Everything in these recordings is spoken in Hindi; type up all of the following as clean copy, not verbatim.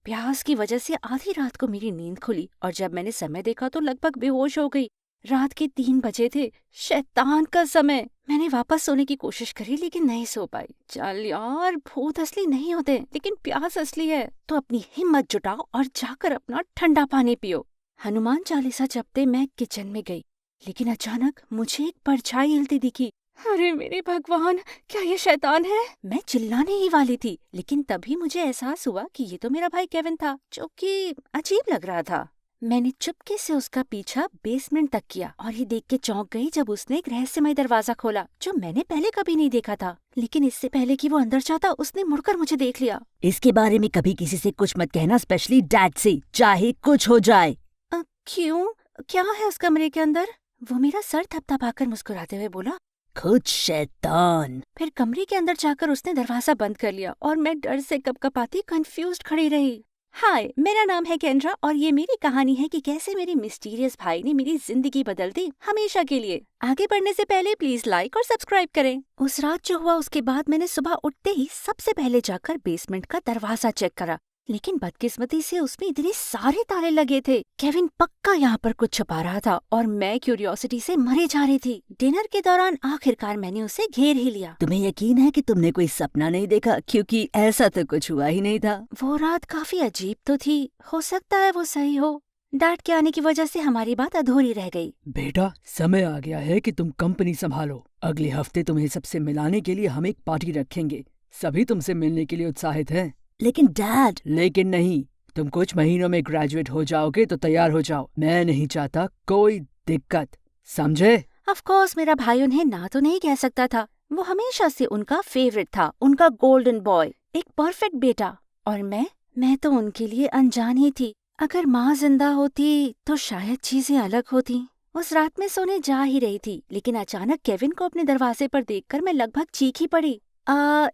प्यास की वजह से आधी रात को मेरी नींद खुली और जब मैंने समय देखा तो लगभग बेहोश हो गई। रात के 3 बजे थे, शैतान का समय। मैंने वापस सोने की कोशिश करी लेकिन नहीं सो पाई। चल यार, भूत असली नहीं होते लेकिन प्यास असली है, तो अपनी हिम्मत जुटाओ और जाकर अपना ठंडा पानी पियो। हनुमान चालीसा जपते मैं किचन में गई, लेकिन अचानक मुझे एक परछाई हिलती दिखी। अरे मेरे भगवान, क्या ये शैतान है? मैं चिल्लाने ही वाली थी, लेकिन तभी मुझे एहसास हुआ कि ये तो मेरा भाई केविन था, जो कि अजीब लग रहा था। मैंने चुपके से उसका पीछा बेसमेंट तक किया और ये देख के चौंक गई जब उसने एक रहस्यमय दरवाजा खोला जो मैंने पहले कभी नहीं देखा था। लेकिन इससे पहले कि वो अंदर जाता, उसने मुड़कर मुझे देख लिया। इसके बारे में कभी किसी से कुछ मत कहना, स्पेशली डैड से, चाहे कुछ हो जाए। क्यों? क्या है उस कमरे के अंदर? वो मेरा सर थपथपाकर मुस्कुराते हुए बोला, कुछ शैतान। फिर कमरे के अंदर जाकर उसने दरवाजा बंद कर लिया और मैं डर से कपकपाती कंफ्यूज्ड खड़ी रही। हाय, मेरा नाम है केंड्रा और ये मेरी कहानी है कि कैसे मेरे मिस्टीरियस भाई ने मेरी जिंदगी बदल दी हमेशा के लिए। आगे बढ़ने से पहले प्लीज लाइक और सब्सक्राइब करें। उस रात जो हुआ उसके बाद मैंने सुबह उठते ही सबसे पहले जाकर बेसमेंट का दरवाजा चेक करा, लेकिन बदकिस्मती से उसमें इतने सारे ताले लगे थे। केविन पक्का यहाँ पर कुछ छुपा रहा था और मैं क्यूरियोसिटी से मरे जा रही थी। डिनर के दौरान आखिरकार मैंने उसे घेर ही लिया। तुम्हें यकीन है कि तुमने कोई सपना नहीं देखा? क्योंकि ऐसा तो कुछ हुआ ही नहीं था। वो रात काफी अजीब तो थी, हो सकता है वो सही हो। डैड के आने की वजह से हमारी बात अधूरी रह गई। बेटा, समय आ गया है कि तुम कंपनी संभालो। अगले हफ्ते तुम्हें सबसे मिलाने के लिए हम एक पार्टी रखेंगे। सभी तुमसे मिलने के लिए उत्साहित हैं। लेकिन डैड। लेकिन नहीं, तुम कुछ महीनों में ग्रेजुएट हो जाओगे तो तैयार हो जाओ। मैं नहीं चाहता कोई दिक्कत, समझे? ऑफ कोर्स मेरा भाई उन्हें ना तो नहीं कह सकता था। वो हमेशा से उनका फेवरेट था, उनका गोल्डन बॉय, एक परफेक्ट बेटा। और मैं तो उनके लिए अनजान ही थी। अगर माँ जिंदा होती तो शायद चीजें अलग होती। उस रात में सोने जा ही रही थी, लेकिन अचानक केविन को अपने दरवाजे पर देखकर मैं लगभग चीख ही पड़ी।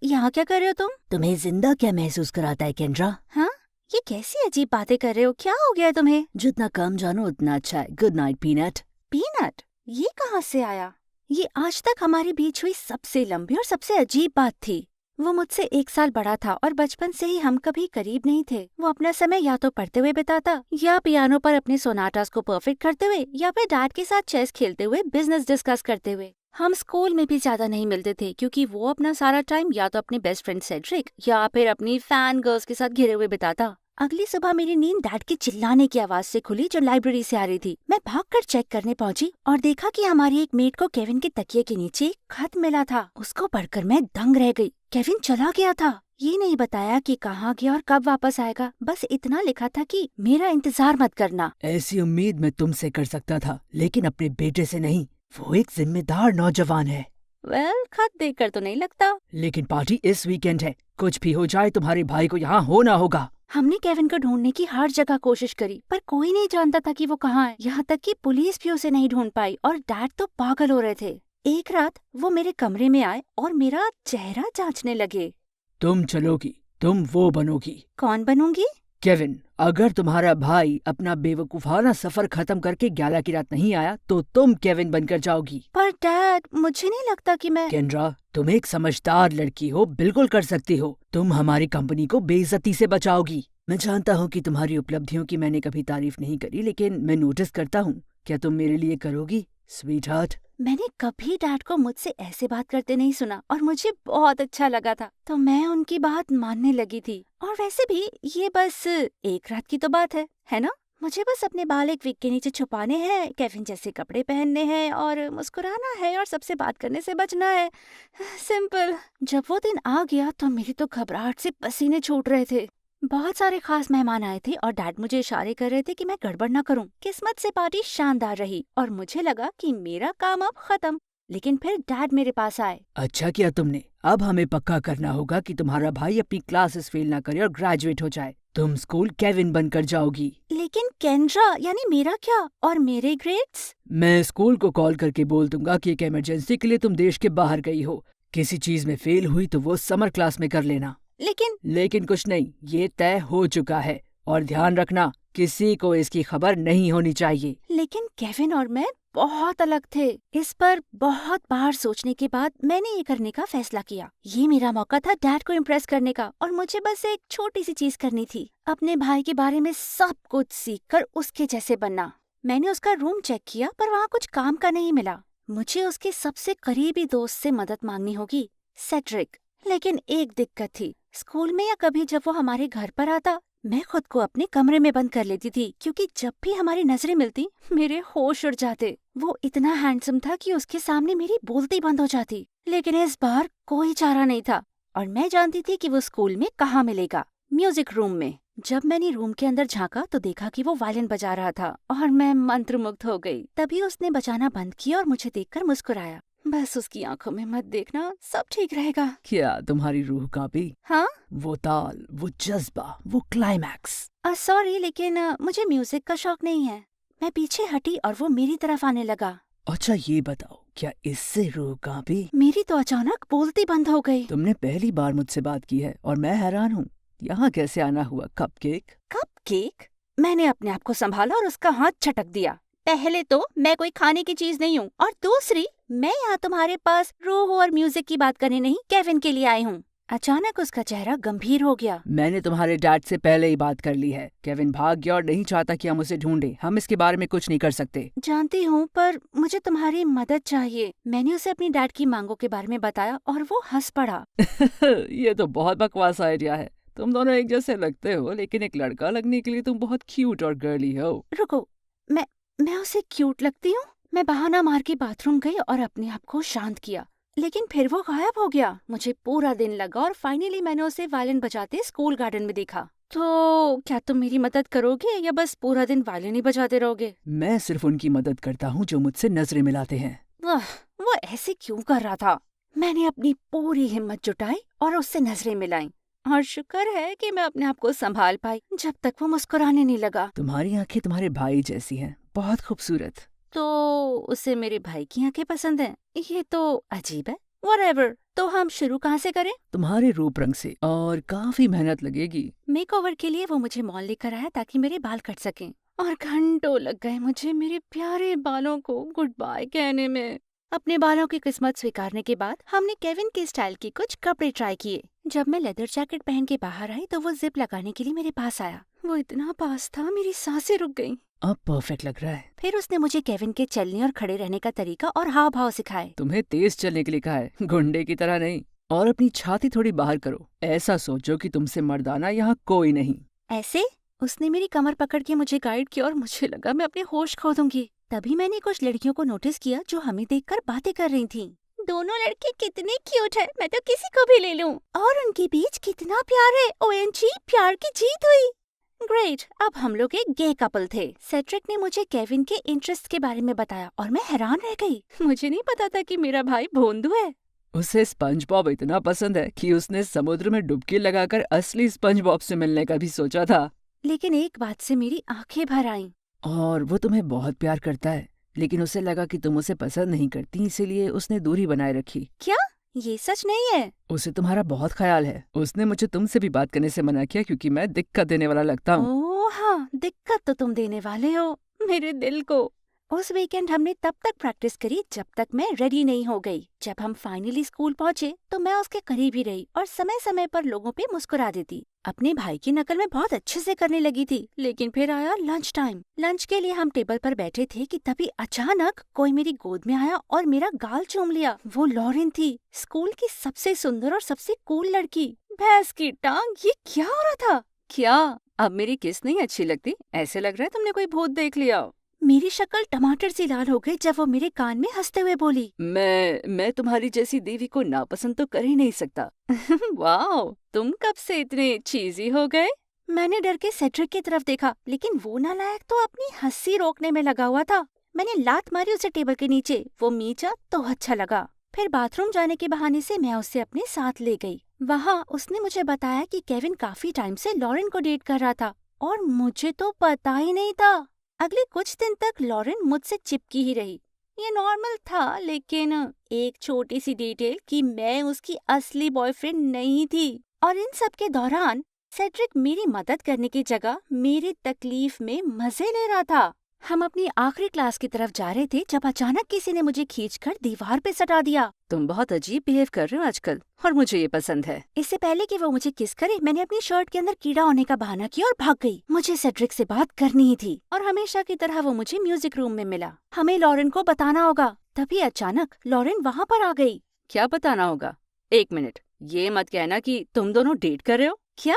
यहाँ क्या कर रहे हो तुम? तुम्हें जिंदा क्या महसूस कराता है केंड्रा? हाँ, ये कैसी अजीब बातें कर रहे हो? क्या हो गया है तुम्हें? जितना कम जानो उतना अच्छा है। Good night peanut. पीनट? ये कहाँ से आया? ये आज तक हमारे बीच हुई सबसे लंबी और सबसे अजीब बात थी। वो मुझसे 1 साल बड़ा था और बचपन से ही हम कभी करीब नहीं थे। वो अपना समय या तो पढ़ते हुए बिताता, या पियानो पर अपने सोनाटास को परफेक्ट करते हुए, या फिर डैड के साथ चेस खेलते हुए, बिजनेस डिस्कस करते हुए। हम स्कूल में भी ज्यादा नहीं मिलते थे क्योंकि वो अपना सारा टाइम या तो अपने बेस्ट फ्रेंड सेड्रिक या फिर अपनी फैन गर्ल्स के साथ घिरे हुए बिताता। अगली सुबह मेरी नींद डैड के चिल्लाने की आवाज से खुली जो लाइब्रेरी से आ रही थी। मैं भागकर चेक करने पहुंची और देखा कि हमारी एक मेट को केविन के तकिए के नीचे एक खत मिला था। उसको पढ़कर मैं दंग रह गई। केविन चला गया था। ये नहीं बताया कि कहाँ गया और कब वापस आएगा, बस इतना लिखा था कि मेरा इंतजार मत करना। ऐसी उम्मीद मैं तुमसे कर सकता था, लेकिन अपने बेटे से नहीं। वो एक जिम्मेदार नौजवान है। खत देखकर तो नहीं लगता। लेकिन पार्टी इस वीकेंड है। कुछ भी हो जाए तुम्हारे भाई को यहाँ होना होगा। हमने केविन को ढूंढने की हर जगह कोशिश करी, पर कोई नहीं जानता था कि वो कहाँ है। यहाँ तक कि पुलिस भी उसे नहीं ढूंढ पाई और डैड तो पागल हो रहे थे। एक रात वो मेरे कमरे में आए और मेरा चेहरा जांचने लगे। तुम चलोगी, तुम वो बनोगी। कौन बनूंगी? केविन, अगर तुम्हारा भाई अपना बेवकूफाना सफर खत्म करके 11 की रात नहीं आया तो तुम केविन बनकर जाओगी। पर डैड, मुझे नहीं लगता कि मैं। केंड्रा, तुम एक समझदार लड़की हो, बिल्कुल कर सकती हो। तुम हमारी कंपनी को बेइज्जती से बचाओगी। मैं जानता हूँ कि तुम्हारी उपलब्धियों की मैंने कभी तारीफ नहीं करी, लेकिन मैं नोटिस करता हूँ। क्या तुम मेरे लिए करोगी, स्वीट हार्ट? मैंने कभी डैड को मुझसे ऐसे बात करते नहीं सुना और मुझे बहुत अच्छा लगा था, तो मैं उनकी बात मानने लगी थी। और वैसे भी ये बस एक रात की तो बात है ना? मुझे बस अपने बाल एक विग के नीचे छुपाने हैं, केविन जैसे कपड़े पहनने हैं और मुस्कुराना है और सबसे बात करने से बचना है। सिंपल। जब वो दिन आ गया तो मेरी तो घबराहट से पसीने छूट रहे थे। बहुत सारे खास मेहमान आए थे और डैड मुझे इशारे कर रहे थे कि मैं गड़बड़ ना करूं। किस्मत से पार्टी शानदार रही और मुझे लगा कि मेरा काम अब खत्म। लेकिन फिर डैड मेरे पास आए। अच्छा किया तुमने। अब हमें पक्का करना होगा कि तुम्हारा भाई अपनी क्लासेस फेल ना करे और ग्रेजुएट हो जाए। तुम स्कूल केविन बनकर जाओगी। लेकिन केंड्रा, यानी मेरा क्या और मेरे ग्रेड्स? मैं स्कूल को कॉल करके बोल दूंगा कि एक इमरजेंसी के लिए तुम देश के बाहर गई हो। किसी चीज में फेल हुई तो वो समर क्लास में कर लेना। लेकिन कुछ नहीं, ये तय हो चुका है। और ध्यान रखना, किसी को इसकी खबर नहीं होनी चाहिए। लेकिन केविन और मैं बहुत अलग थे। इस पर बहुत बार सोचने के बाद मैंने ये करने का फैसला किया। ये मेरा मौका था डैड को इम्प्रेस करने का और मुझे बस एक छोटी सी चीज करनी थी, अपने भाई के बारे में सब कुछ सीखकर उसके जैसे बनना। मैंने उसका रूम चेक किया पर वहाँ कुछ काम का नहीं मिला। मुझे उसके सबसे करीबी दोस्त से मदद मांगनी होगी, सेड्रिक। लेकिन एक दिक्कत थी, स्कूल में या कभी जब वो हमारे घर पर आता, मैं खुद को अपने कमरे में बंद कर लेती थी क्योंकि जब भी हमारी नजरें मिलती मेरे होश उड़ जाते। वो इतना हैंडसम था कि उसके सामने मेरी बोलती बंद हो जाती। लेकिन इस बार कोई चारा नहीं था और मैं जानती थी कि वो स्कूल में कहाँ मिलेगा, म्यूजिक रूम में। जब मैंने रूम के अंदर झांका तो देखा कि वो वायलिन बजा रहा था और मैं मंत्रमुग्ध हो गई। तभी उसने बजाना बंद किया और मुझे देखकर मुस्कुराया। बस उसकी आंखों में मत देखना, सब ठीक रहेगा। क्या तुम्हारी रूह कांपी? हाँ? वो ताल, वो जज्बा, वो क्लाइमैक्स। सॉरी, लेकिन मुझे म्यूजिक का शौक नहीं है। मैं पीछे हटी और वो मेरी तरफ आने लगा। अच्छा ये बताओ, क्या इससे रूह कांपी? मेरी तो अचानक बोलती बंद हो गई। तुमने पहली बार मुझसे बात की है और मैं हैरान हूँ। यहाँ कैसे आना हुआ? कपकेक? कपकेक? मैंने अपने आप को संभाला और उसका हाथ झटक दिया। पहले तो मैं कोई खाने की चीज नहीं हूँ और दूसरी, मैं यहाँ तुम्हारे पास रूह और म्यूजिक की बात करने नहीं, केविन के लिए आई हूँ। अचानक उसका चेहरा गंभीर हो गया। मैंने तुम्हारे डैड से पहले ही बात कर ली है। केविन भाग गया और नहीं चाहता कि हम उसे ढूंढे। हम इसके बारे में कुछ नहीं कर सकते। जानती हूँ, पर मुझे तुम्हारी मदद चाहिए। मैंने उसे अपनी डैड की मांगों के बारे में बताया और वो हंस पड़ा। ये तो बहुत बकवास आइडिया है। तुम दोनों एक जैसे लगते हो, लेकिन एक लड़का लगने के लिए तुम बहुत क्यूट और गर्ली हो। रुको, मैं उसे क्यूट लगती हूँ? मैं बहाना मार के बाथरूम गई और अपने आप को शांत किया, लेकिन फिर वो गायब हो गया। मुझे पूरा दिन लगा और फाइनली मैंने उसे वायलिन बजाते स्कूल गार्डन में देखा। तो क्या तुम मेरी मदद करोगे या बस पूरा दिन वायलिन ही बजाते रहोगे? मैं सिर्फ उनकी मदद करता हूँ जो मुझसे नजरें मिलाते हैं। वो ऐसे क्यों कर रहा था? मैंने अपनी पूरी हिम्मत जुटाई और उससे नजरें मिलाई और शुक्र है कि मैं अपने आप को संभाल पाई जब तक वो मुस्कुराने नहीं लगा। तुम्हारी आंखें तुम्हारे भाई जैसी हैं, बहुत खूबसूरत। तो उसे मेरे भाई की आंखें पसंद हैं? ये तो अजीब है। Whatever, तो हम शुरू कहाँ से करें? तुम्हारे रूप रंग से, और काफी मेहनत लगेगी। मेकओवर के लिए वो मुझे मॉल लेकर आया ताकि मेरे बाल कट सकें और घंटों लग गए मुझे मेरे प्यारे बालों को गुड बाय कहने में। अपने बालों की किस्मत स्वीकारने के बाद हमने केविन के स्टाइल के कुछ कपड़े ट्राई किए। जब मैं लेदर जैकेट पहन के बाहर आई तो वो जिप लगाने के लिए मेरे पास आया। वो इतना पास था, मेरी सांसें रुक गईं। अब परफेक्ट लग रहा है। फिर उसने मुझे केविन के चलने और खड़े रहने का तरीका और हाव भाव सिखाए। तुम्हें तेज चलने के लिए कहा है, गुंडे की तरह नहीं। और अपनी छाती थोड़ी बाहर करो। ऐसा सोचो कि तुमसे मर्दाना यहाँ कोई नहीं। ऐसे? उसने मेरी कमर पकड़ के मुझे गाइड किया और मुझे लगा मैं अपने होश खो दूंगी। तभी मैंने कुछ लड़कियों को नोटिस किया जो हमें देखकर बातें कर रही थीं। दोनों लड़के कितने क्यूट है, मैं तो किसी को भी ले लूं। और उनके बीच कितना प्यार है। OMG, प्यार की जीत हुई। ग्रेट, अब हम लोग एक गे कपल थे। सेड्रिक ने मुझे केविन के इंटरेस्ट के बारे में बताया और मैं हैरान रह गई। मुझे नहीं पता था कि मेरा भाई भोंदू है। उसे स्पंज बॉब इतना पसंद है कि उसने समुद्र में डुबकी लगाकर असली स्पंज बॉब से मिलने का भी सोचा था। लेकिन एक बात से मेरी आंखें भर आईं। और वो तुम्हें बहुत प्यार करता है, लेकिन उसे लगा कि तुम उसे पसंद नहीं करती, इसीलिए उसने दूरी बनाए रखी। क्या? ये सच नहीं है। उसे तुम्हारा बहुत ख्याल है। उसने मुझे तुमसे भी बात करने से मना किया क्योंकि मैं दिक्कत देने वाला लगता हूँ। ओह हाँ, दिक्कत तो तुम देने वाले हो मेरे दिल को। उस वीकेंड हमने तब तक प्रैक्टिस करी जब तक मैं रेडी नहीं हो गई। जब हम फाइनली स्कूल पहुँचे तो मैं उसके करीब ही रही और समय समय पर लोगों पे मुस्कुरा देती। अपने भाई की नकल मैं बहुत अच्छे से करने लगी थी। लेकिन फिर आया लंच टाइम। लंच के लिए हम टेबल पर बैठे थे कि तभी अचानक कोई मेरी गोद में आया और मेरा गाल चूम लिया। वो लॉरेन थी, स्कूल की सबसे सुंदर और सबसे कूल लड़की। भैंस की टांग, ये क्या हो रहा था? क्या अब मेरी किस नहीं अच्छी लगती? ऐसे लग रहा है तुमने कोई भूत देख लिया। मेरी शक्ल टमाटर सी लाल हो गई जब वो मेरे कान में हंसते हुए बोली, मैं तुम्हारी जैसी देवी को नापसंद तो कर ही नहीं सकता। वाह, तुम कब से इतने चीजी हो गए? मैंने डर के सेड्रिक की तरफ देखा, लेकिन वो नालायक तो अपनी हंसी रोकने में लगा हुआ था। मैंने लात मारी उसे टेबल के नीचे। वो मीचा तो अच्छा लगा। फिर बाथरूम जाने के बहाने से मैं उसे अपने साथ ले गई। वहाँ उसने मुझे बताया कि केविन काफी टाइम से लॉरेन को डेट कर रहा था और मुझे तो पता ही नहीं था। अगले कुछ दिन तक लॉरेन मुझसे चिपकी ही रही। ये नॉर्मल था, लेकिन एक छोटी सी डिटेल कि मैं उसकी असली बॉयफ्रेंड नहीं थी। और इन सब के दौरान सेड्रिक मेरी मदद करने की जगह मेरी तकलीफ में मजे ले रहा था। हम अपनी आखिरी क्लास की तरफ जा रहे थे जब अचानक किसी ने मुझे खींचकर दीवार पे सटा दिया। तुम बहुत अजीब बिहेव कर रहे हो आजकल और मुझे ये पसंद है। इससे पहले कि वो मुझे किस करे, मैंने अपनी शर्ट के अंदर कीड़ा होने का बहाना किया और भाग गई। मुझे सेड्रिक से बात करनी ही थी और हमेशा की तरह वो मुझे म्यूजिक रूम में मिला। हमें लॉरेन को बताना होगा। तभी अचानक लॉरेन वहाँ पर आ गई। क्या बताना होगा? 1 मिनट, ये मत कहना कि तुम दोनों डेट कर रहे हो। क्या?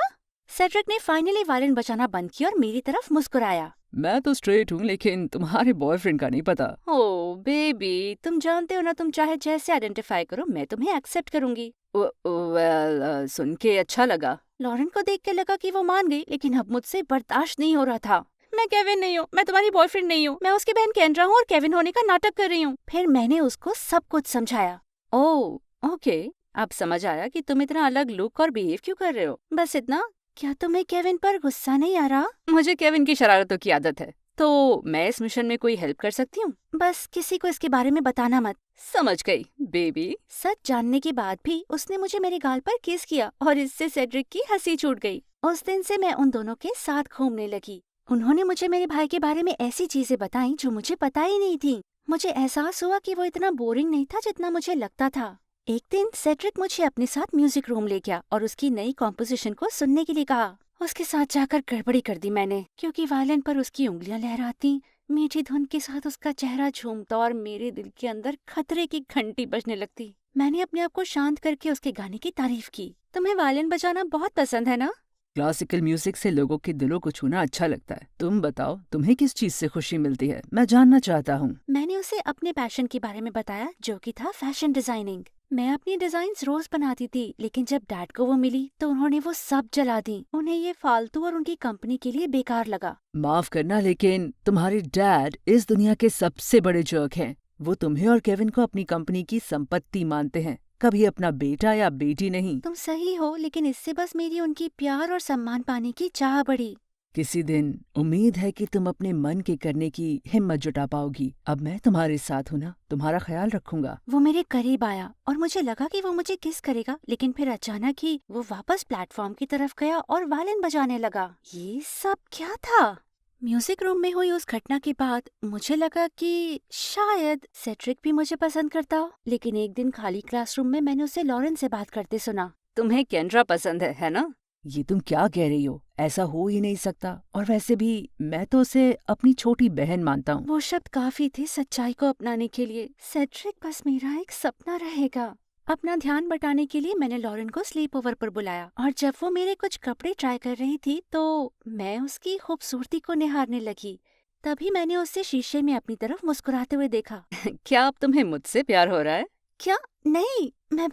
सेड्रिक ने फाइनली वायलिन बजाना बंद किया और मेरी तरफ मुस्कुराया। मैं तो स्ट्रेट हूँ, लेकिन तुम्हारे बॉयफ्रेंड का नहीं पता। ओह बेबी, तुम जानते हो ना, तुम चाहे जैसे आइडेंटिफाई करो, मैं तुम्हें एक्सेप्ट करूंगी। वेल, सुन के अच्छा लगा। लॉरेन को देख के लगा कि वो मान गई, लेकिन अब मुझसे बर्दाश्त नहीं हो रहा था। मैं केविन नहीं हूँ, मैं तुम्हारी बॉयफ्रेंड नहीं हूँ, मैं उसकी बहन केंड्रा हूँ और केविन होने का नाटक कर रही हूँ। फिर मैंने उसको सब कुछ समझाया। ओह ओके, अब समझ आया कि तुम इतना अलग लुक और बिहेव क्यों कर रहे हो। बस इतना। क्या तुम्हें केविन पर गुस्सा नहीं आ रहा? मुझे केविन की शरारतों की आदत है, तो मैं इस मिशन में कोई हेल्प कर सकती हूँ। बस किसी को इसके बारे में बताना मत। समझ गई बेबी। सच जानने के बाद भी उसने मुझे मेरे गाल पर किस किया और इससे सेड्रिक की हंसी छूट गई। उस दिन से मैं उन दोनों के साथ घूमने लगी। उन्होंने मुझे मेरे भाई के बारे में ऐसी चीजें बताई जो मुझे पता ही नहीं थी। मुझे एहसास हुआ कि वो इतना बोरिंग नहीं था जितना मुझे लगता था। एक दिन सेड्रिक मुझे अपने साथ म्यूजिक रूम ले गया और उसकी नई कॉम्पोजिशन को सुनने के लिए कहा। उसके साथ जाकर गड़बड़ी कर दी मैंने, क्योंकि वायलिन पर उसकी उंगलियां लहराती, मीठी धुन के साथ उसका चेहरा झूमता और मेरे दिल के अंदर खतरे की घंटी बजने लगती। मैंने अपने आप को शांत करके उसके गाने की तारीफ की। तुम्हें वायलिन बजाना बहुत पसंद है ना? क्लासिकल म्यूजिक से लोगों के दिलों को छूना अच्छा लगता है। तुम बताओ, तुम्हें किस चीज से खुशी मिलती है? मैं जानना चाहता हूँ। मैंने उसे अपने पैशन के बारे में बताया, जो कि था फैशन डिजाइनिंग। मैं अपनी डिजाइन्स रोज बनाती थी, लेकिन जब डैड को वो मिली तो उन्होंने वो सब जला दी। उन्हें ये फालतू और उनकी कंपनी के लिए बेकार लगा। माफ करना, लेकिन तुम्हारे डैड इस दुनिया के सबसे बड़े जर्क हैं। वो तुम्हें और केविन को अपनी कंपनी की संपत्ति मानते हैं, कभी अपना बेटा या बेटी नहीं। तुम सही हो, लेकिन इससे बस मेरी उनकी प्यार और सम्मान पाने की चाह बढ़ी। किसी दिन उम्मीद है कि तुम अपने मन के करने की हिम्मत जुटा पाओगी। अब मैं तुम्हारे साथ हूँ ना, तुम्हारा ख्याल रखूंगा। वो मेरे करीब आया और मुझे लगा कि वो मुझे किस करेगा, लेकिन फिर अचानक ही वो वापस प्लेटफॉर्म की तरफ गया और वायलिन बजाने लगा। ये सब क्या था? म्यूजिक रूम में हुई उस घटना के बाद मुझे लगा कि शायद सेड्रिक भी मुझे पसंद करता हो, लेकिन एक दिन खाली क्लासरूम में मैंने उसे लॉरेन से बात करते सुना। तुम्हें केंड्रा पसंद है ना? ये तुम क्या कह रही हो? ऐसा हो ही नहीं सकता। और वैसे भी मैं तो उसे अपनी छोटी बहन मानता हूँ। वो शब्द काफी थे सच्चाई को अपनाने के लिए। सेड्रिक बस मेरा एक सपना रहेगा। अपना ध्यान बटाने के लिए मैंने लॉरेन को स्लीप ओवर पर बुलाया, और जब वो मेरे कुछ कपड़े ट्राई कर रही थी तो मैं उसकी खूबसूरती को निहारने लगी। तभी मैंने उससे शीशे में अपनी तरफ मुस्कुराते हुए देखा। क्या अब तुम्हें मुझसे प्यार हो रहा है? क्या? नहीं, मैं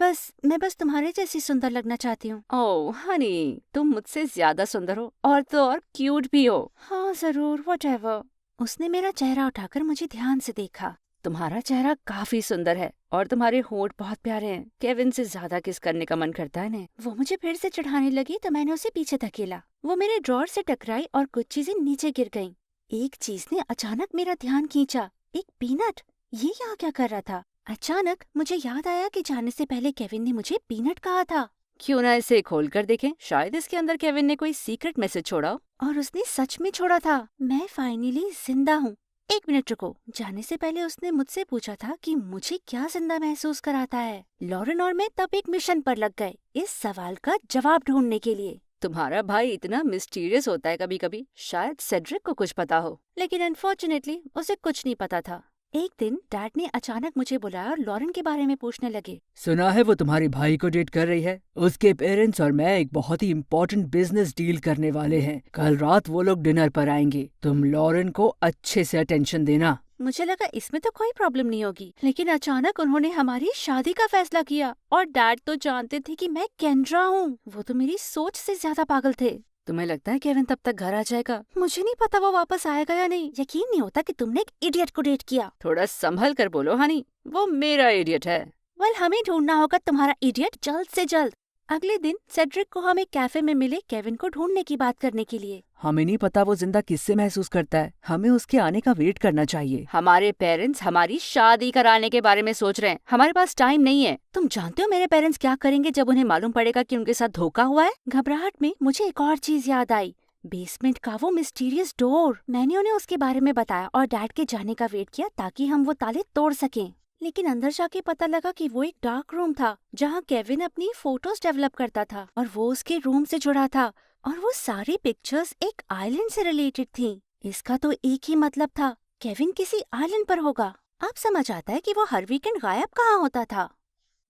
बस तुम्हारे जैसी सुंदर लगना चाहती हूँ। ओह हनी, तुम मुझसे ज्यादा सुंदर हो और तो और क्यूट भी हो। हाँ जरूर, व्हाटएवर। उसने मेरा चेहरा उठाकर मुझे ध्यान से देखा। तुम्हारा चेहरा काफी सुंदर है और तुम्हारे होंठ बहुत प्यारे हैं। केविन से ज्यादा किस करने का मन करता है ने। वो मुझे फिर से चढ़ाने लगी तो मैंने उसे पीछे धकेला। वो मेरे ड्रॉर से टकराई और कुछ चीजें नीचे गिर गईं। एक चीज ने अचानक मेरा ध्यान खींचा, एक पीनट। ये यहाँ क्या कर रहा था? अचानक मुझे याद आया कि जाने से पहले केविन ने मुझे पीनट कहा था। क्यों ना इसे खोल कर देखें, शायद इसके अंदर केविन ने कोई सीक्रेट मैसेज छोड़ा हो। और उसने सच में छोड़ा था। मैं फाइनली जिंदा हूँ। 1 मिनट रुको। जाने से पहले उसने मुझसे पूछा था कि मुझे क्या जिंदा महसूस कराता है। लॉरेन और मैं तब एक मिशन पर लग गए, इस सवाल का जवाब ढूंढने के लिए। तुम्हारा भाई इतना मिस्टीरियस होता है कभी कभी। शायद सेड्रिक को कुछ पता हो, लेकिन अनफॉर्चुनेटली उसे कुछ नहीं पता था। एक दिन डैड ने अचानक मुझे बुलाया और लॉरेन के बारे में पूछने लगे। सुना है वो तुम्हारे भाई को डेट कर रही है। उसके पेरेंट्स और मैं एक बहुत ही इम्पोर्टेंट बिजनेस डील करने वाले हैं। कल रात वो लोग डिनर पर आएंगे। तुम लॉरेन को अच्छे से अटेंशन देना। मुझे लगा इसमें तो कोई प्रॉब्लम नहीं होगी, लेकिन अचानक उन्होंने हमारी शादी का फैसला किया। और डैड तो जानते थे कि मैं केंड्रा हूँ। वो तो मेरी सोच से ज्यादा पागल थे। तुम्हें लगता है केविन तब तक घर आ जाएगा? मुझे नहीं पता वो वापस आएगा या नहीं। यकीन नहीं होता कि तुमने एक इडियट को डेट किया। थोड़ा संभल कर बोलो हनी, वो मेरा इडियट है। वेल, हमें ढूंढना होगा तुम्हारा इडियट जल्द से जल्द। अगले दिन सेड्रिक को हम एक कैफे में मिले केविन को ढूंढने की बात करने के लिए। हमें नहीं पता वो जिंदा किससे महसूस करता है। हमें उसके आने का वेट करना चाहिए। हमारे पेरेंट्स हमारी शादी कराने के बारे में सोच रहे हैं। हमारे पास टाइम नहीं है। तुम जानते हो मेरे पेरेंट्स क्या करेंगे जब उन्हें मालूम पड़ेगा कि उनके साथ धोखा हुआ है? घबराहट में मुझे एक और चीज याद आई। बेसमेंट का वो मिस्टीरियस डोर। मैंने उन्हें उसके बारे में बताया और डैड के जाने का वेट किया ताकि हम वो ताले तोड़ सकें। लेकिन अंदर जाके पता लगा कि वो एक डार्क रूम था जहाँ केविन अपनी फोटोज डेवलप करता था और वो उसके रूम से जुड़ा था और वो सारी पिक्चर्स एक आइलैंड से रिलेटेड थी। इसका तो एक ही मतलब था, केविन किसी आइलैंड पर होगा। अब समझ आता है कि वो हर वीकेंड गायब कहाँ होता था।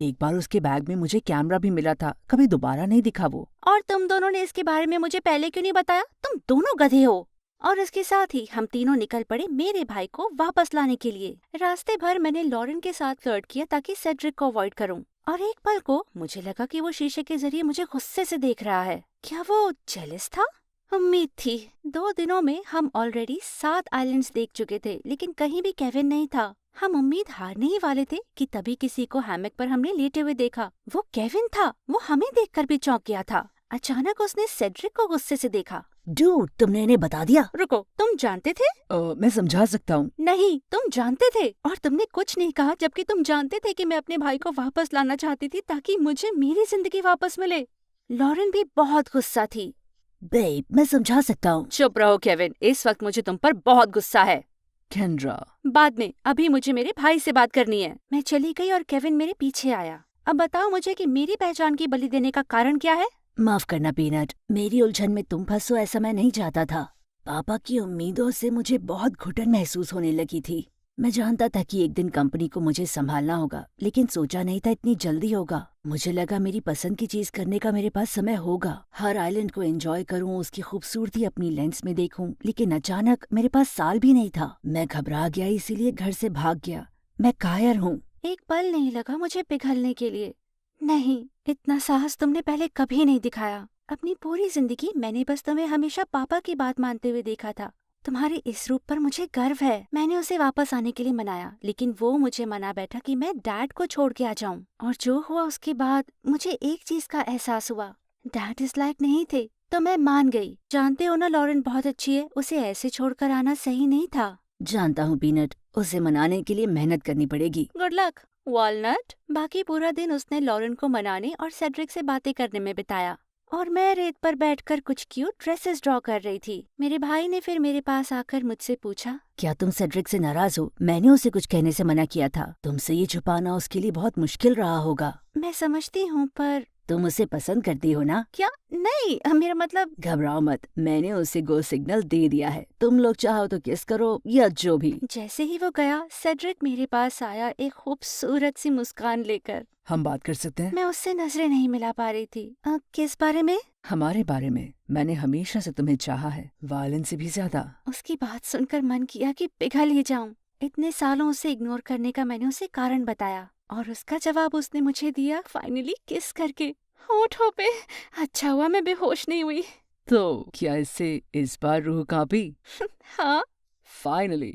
एक बार उसके बैग में मुझे कैमरा भी मिला था, कभी दोबारा नहीं दिखा वो। और तुम दोनों ने इसके बारे में मुझे पहले क्यों नहीं बताया? तुम दोनों गधे हो। और इसके साथ ही हम तीनों निकल पड़े मेरे भाई को वापस लाने के लिए। रास्ते भर मैंने लॉरेन के साथ फ्लर्ट किया ताकि सेड्रिक को अवॉइड करूं। और एक पल को मुझे लगा कि वो शीशे के जरिए मुझे गुस्से से देख रहा है। क्या वो जेलस था? उम्मीद थी। 2 दिनों में हम ऑलरेडी 7 आइलैंड्स देख चुके थे, लेकिन कहीं भी केविन नहीं था। हम उम्मीद हारने ही वाले थे कि तभी किसी को हैमक पर हमने लेटे हुए देखा। वो केविन था। वो हमें देखकर भी चौंक गया था। अचानक उसने सेड्रिक को गुस्से से देखा। डूड, तुमने इन्हें बता दिया? रुको, तुम जानते थे? मैं समझा सकता हूँ। नहीं, तुम जानते थे और तुमने कुछ नहीं कहा, जबकि तुम जानते थे कि मैं अपने भाई को वापस लाना चाहती थी ताकि मुझे मेरी जिंदगी वापस मिले। लॉरेन भी बहुत गुस्सा थी। बेब, मैं समझा सकता हूँ। चुप रहो केविन, इस वक्त मुझे तुम पर बहुत गुस्सा है। केंड्रा, बाद में, अभी मुझे मेरे भाई से बात करनी है। मैं चली गई और केविन मेरे पीछे आया। अब बताओ मुझे कि मेरी पहचान की बलि देने का कारण क्या है? माफ करना पीनट, मेरी उलझन में तुम फंसो ऐसा मैं नहीं चाहता था। पापा की उम्मीदों से मुझे बहुत घुटन महसूस होने लगी थी। मैं जानता था कि एक दिन कंपनी को मुझे संभालना होगा, लेकिन सोचा नहीं था इतनी जल्दी होगा। मुझे लगा मेरी पसंद की चीज करने का मेरे पास समय होगा। हर आइलैंड को एंजॉय करूं, उसकी खूबसूरती अपनी लेंस में देखूं, लेकिन अचानक मेरे पास साल भी नहीं था। मैं घबरा गया, इसीलिए घर से भाग गया। मैं कायर हूँ। एक पल नहीं लगा मुझे पिघलने के लिए। नहीं, इतना साहस तुमने पहले कभी नहीं दिखाया। अपनी पूरी जिंदगी मैंने बस तुम्हें हमेशा पापा की बात मानते हुए देखा था। तुम्हारे इस रूप पर मुझे गर्व है। मैंने उसे वापस आने के लिए मनाया, लेकिन वो मुझे मना बैठा कि मैं डैड को छोड़ के आ जाऊं। और जो हुआ उसके बाद मुझे एक चीज का एहसास हुआ, डैड इस लायक नहीं थे। तो मैं मान गई। जानते हो ना, लॉरेन बहुत अच्छी है, उसे ऐसे छोड़कर आना सही नहीं था। जानता हूँ पीनट, उसे मनाने के लिए मेहनत करनी पड़ेगी। Good luck walnut. बाकी पूरा दिन उसने लॉरेन को मनाने और सेड्रिक से बातें करने में बिताया और मैं रेत पर बैठकर कुछ क्यूट ड्रेसेस ड्रॉ कर रही थी। मेरे भाई ने फिर मेरे पास आकर मुझसे पूछा, क्या तुम सेड्रिक से नाराज हो? मैंने उसे कुछ कहने से मना किया था। तुमसे ये छुपाना उसके लिए बहुत मुश्किल रहा होगा। मैं समझती हूँ, पर तुम उसे पसंद करती हो ना? क्या? नहीं, मेरा मतलब। घबराओ मत, मैंने उसे गो सिग्नल दे दिया है। तुम लोग चाहो तो किस करो या जो भी। जैसे ही वो गया, सेड्रिक मेरे पास आया एक खूबसूरत सी मुस्कान लेकर। हम बात कर सकते हैं? मैं उससे नजरें नहीं मिला पा रही थी। किस बारे में? हमारे बारे में। मैंने हमेशा से तुम्हें चाहा है, वालन से भी ज्यादा। उसकी बात सुनकर मन किया कि पिघल ही जाऊं। इतने सालों उसे इग्नोर करने का मैंने उसे कारण बताया और उसका जवाब उसने मुझे दिया, फाइनली किस करके होठों पे। अच्छा हुआ मैं बेहोश नहीं हुई। तो क्या इससे इस बार रूह कांपी? हाँ, फाइनली।